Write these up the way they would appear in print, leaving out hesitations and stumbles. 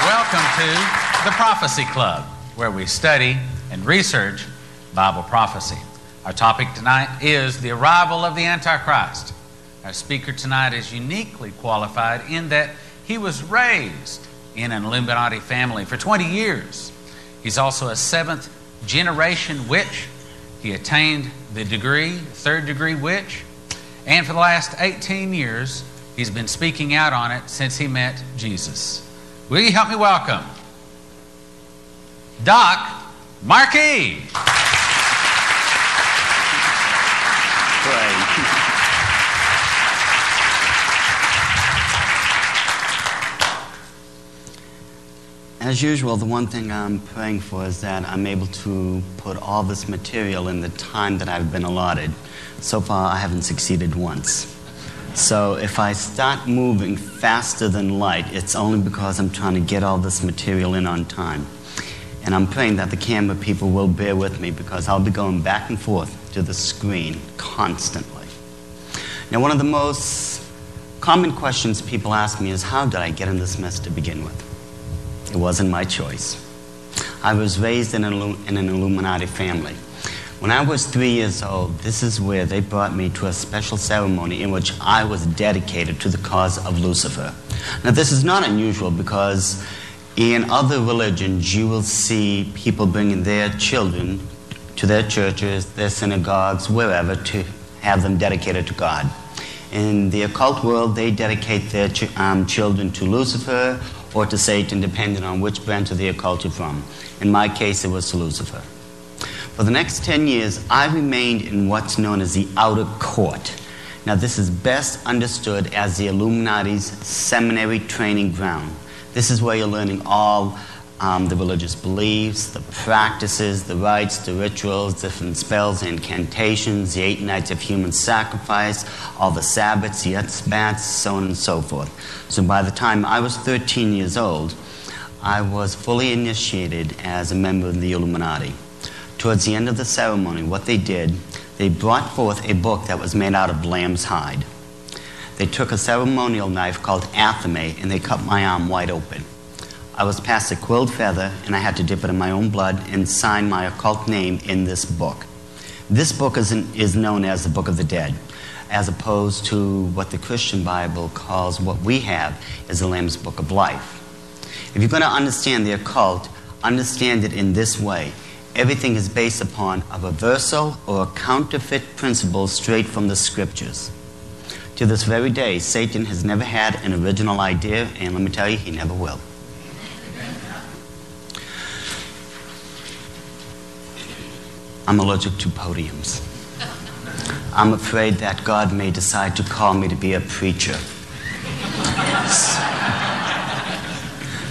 Welcome to the Prophecy Club, where we study and research Bible prophecy. Our topic tonight is the arrival of the Antichrist. Our speaker tonight is uniquely qualified in that he was raised in an Illuminati family for 20 years. He's also a seventh-generation witch. He attained the degree, third-degree witch, and for the last 18 years, he's been speaking out on it since he met Jesus. Will you help me welcome Doc Marquis? As usual, the one thing I'm praying for is that I'm able to put all this material in the time that I've been allotted. So far, I haven't succeeded once. So if I start moving faster than light, it's only because I'm trying to get all this material in on time. And I'm praying that the camera people will bear with me because I'll be going back and forth to the screen constantly. Now, one of the most common questions people ask me is, how did I get in this mess to begin with? It wasn't my choice. I was raised in an Illuminati family. When I was 3 years old, this is where they brought me to a special ceremony in which I was dedicated to the cause of Lucifer. Now, this is not unusual because in other religions, you will see people bringing their children to their churches, their synagogues, wherever, to have them dedicated to God. In the occult world, they dedicate their children to Lucifer or to Satan, depending on which branch of the occult you're from. In my case, it was to Lucifer. For the next 10 years, I remained in what's known as the outer court. Now, this is best understood as the Illuminati's seminary training ground. This is where you're learning all the religious beliefs, the practices, the rites, the rituals, different spells, incantations, the 8 nights of human sacrifice, all the Sabbats, the Etzbats, so on and so forth. So by the time I was 13 years old, I was fully initiated as a member of the Illuminati. Towards the end of the ceremony, what they did, they brought forth a book that was made out of lamb's hide. They took a ceremonial knife called athame and they cut my arm wide open. I was passed a quilled feather and I had to dip it in my own blood and sign my occult name in this book. This book is known as the Book of the Dead, as opposed to what the Christian Bible calls what we have as the Lamb's Book of Life. If you're going to understand the occult, understand it in this way. Everything is based upon a reversal or a counterfeit principle straight from the scriptures. To this very day, Satan has never had an original idea, and let me tell you, he never will. I'm allergic to podiums. I'm afraid that God may decide to call me to be a preacher.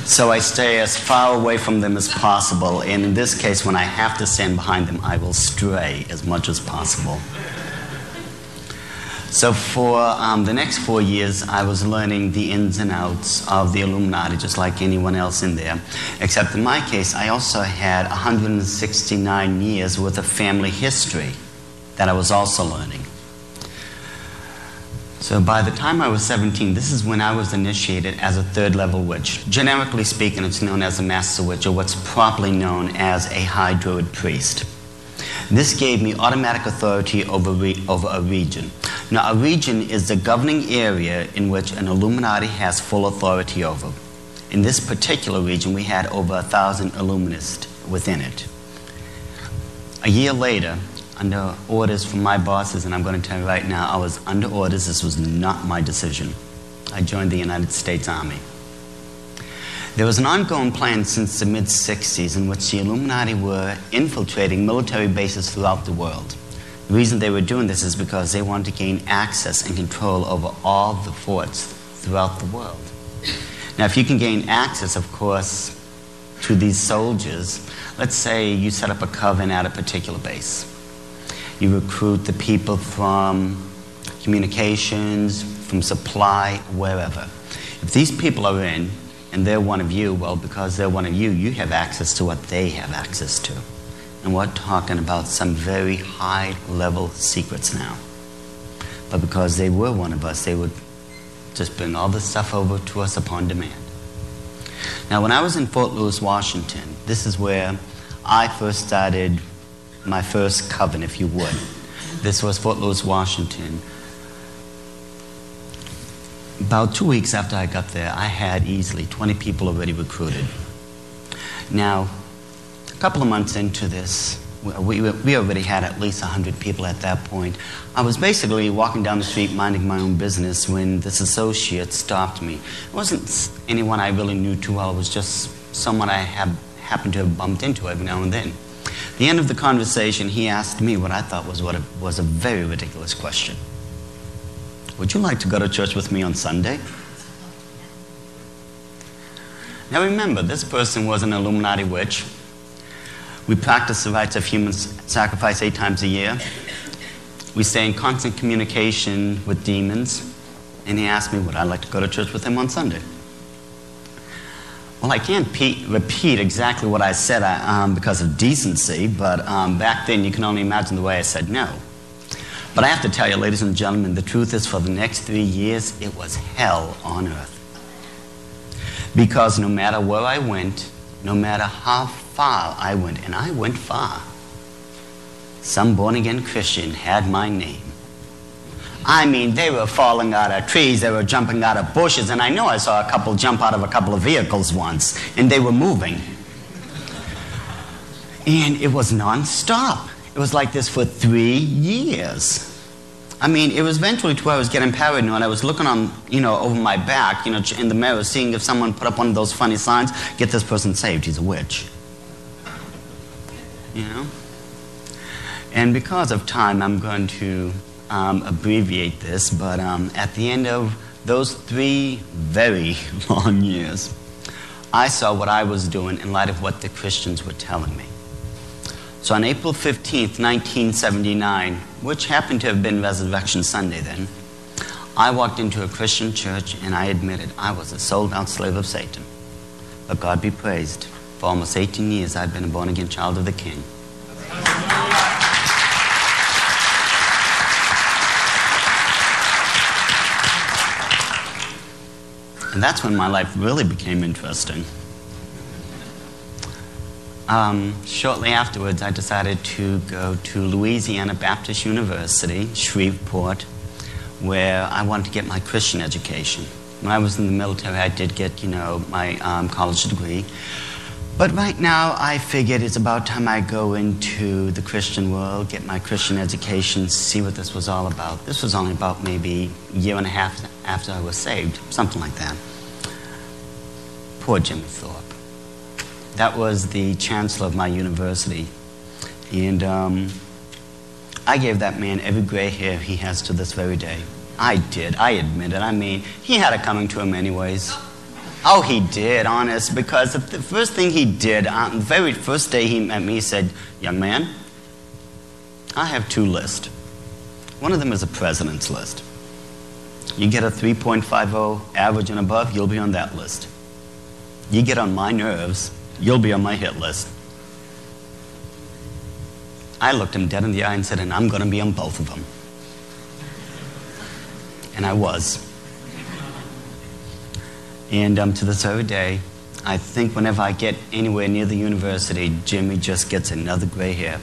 So I stay as far away from them as possible, and in this case, when I have to stand behind them, I will stray as much as possible. So for the next 4 years, I was learning the ins and outs of the Illuminati, just like anyone else in there. Except in my case, I also had 169 years worth of family history that I was also learning. So by the time I was 17, this is when I was initiated as a third-level witch. Generically speaking, it's known as a master witch, or what's properly known as a high druid priest. This gave me automatic authority over a region. Now, a region is the governing area in which an Illuminati has full authority over. In this particular region, we had over 1,000 Illuminists within it. A year later, under orders from my bosses, and I'm going to tell you right now, I was under orders. This was not my decision. I joined the United States Army. There was an ongoing plan since the mid-60s in which the Illuminati were infiltrating military bases throughout the world. The reason they were doing this is because they wanted to gain access and control over all the forts throughout the world. Now, if you can gain access, of course, to these soldiers, let's say you set up a coven at a particular base. You recruit the people from communications, from supply, wherever. If these people are in, and they're one of you, well, because they're one of you, you have access to what they have access to. And we're talking about some very high-level secrets now. But because they were one of us, they would just bring all this stuff over to us upon demand. Now, when I was in Fort Lewis, Washington, this is where I first started my first coven, if you would. This was Fort Lewis, Washington. About 2 weeks after I got there, I had easily 20 people already recruited. Now, a couple of months into this, we already had at least 100 people at that point. I was basically walking down the street minding my own business when this associate stopped me. It wasn't anyone I really knew too well. It was just someone I happened to have bumped into every now and then. At the end of the conversation, he asked me what I thought was a very ridiculous question. Would you like to go to church with me on Sunday? Now remember, this person was an Illuminati witch. We practice the rites of human sacrifice 8 times a year. We stay in constant communication with demons. And he asked me, would I like to go to church with him on Sunday? Well, I can't repeat exactly what I said because of decency, but back then you can only imagine the way I said no. But I have to tell you, ladies and gentlemen, the truth is for the next 3 years, it was hell on earth. Because no matter where I went, no matter how far I went, and I went far, some born-again Christian had my name. I mean, they were falling out of trees, they were jumping out of bushes, and I know I saw a couple jump out of a couple of vehicles once, and they were moving. And it was non-stop. It was like this for 3 years. I mean, it was eventually to where I was getting paranoid. I was looking on, over my back, in the mirror, seeing if someone put up one of those funny signs, get this person saved, he's a witch. And because of time, I'm going to abbreviate this, but at the end of those 3 very long years, I saw what I was doing in light of what the Christians were telling me. So on April 15th, 1979, which happened to have been Resurrection Sunday then, I walked into a Christian church and I admitted I was a sold-out slave of Satan. But God be praised, for almost 18 years I've been a born-again child of the King. And that's when my life really became interesting. Shortly afterwards, I decided to go to Louisiana Baptist University, Shreveport, where I wanted to get my Christian education. When I was in the military, I did get, my college degree. But right now, I figured it's about time I go into the Christian world, get my Christian education, see what this was all about. This was only about maybe a year and a half after I was saved, something like that. Poor Jimmy Thorpe. That was the chancellor of my university. And I gave that man every gray hair he has to this very day. I did. I admit it. I mean, he had it coming to him anyways. Oh, he did, honest, because the first thing he did, on the very first day he met me, he said, young man, I have 2 lists. One of them is a president's list. You get a 3.50 average and above, you'll be on that list. You get on my nerves, you'll be on my hit list. I looked him dead in the eye and said, and I'm going to be on both of them. And I was. And to this very day, I think whenever I get anywhere near the university, Jimmy just gets another gray hair.